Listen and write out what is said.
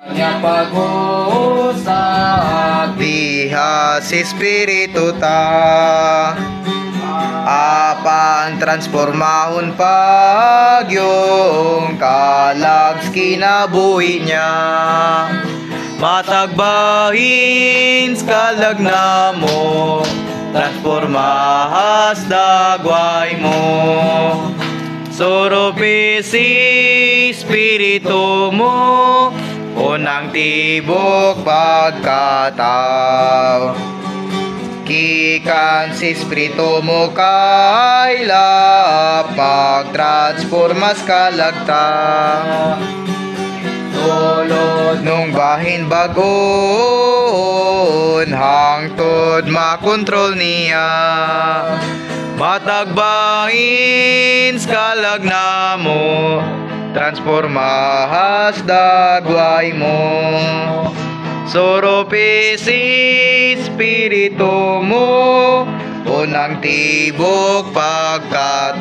Kanya pag-uusap diha si Espiritu ta, apan transformahon pag yung kalags kinabuhi niya. Matagbahin kalag na mo, transformahas dagway mo. Surupi si Espiritu mo, unang tibok pagkataw. Kikan si Espiritu mo kaila, pagtransformas kalagta. Tulod nung bahin bagon, hangtod makontrol niya. Matagbahin kalag na mo, transformahas dagway mo. Surupi si Espiritu mo, unang tibok pagkataw.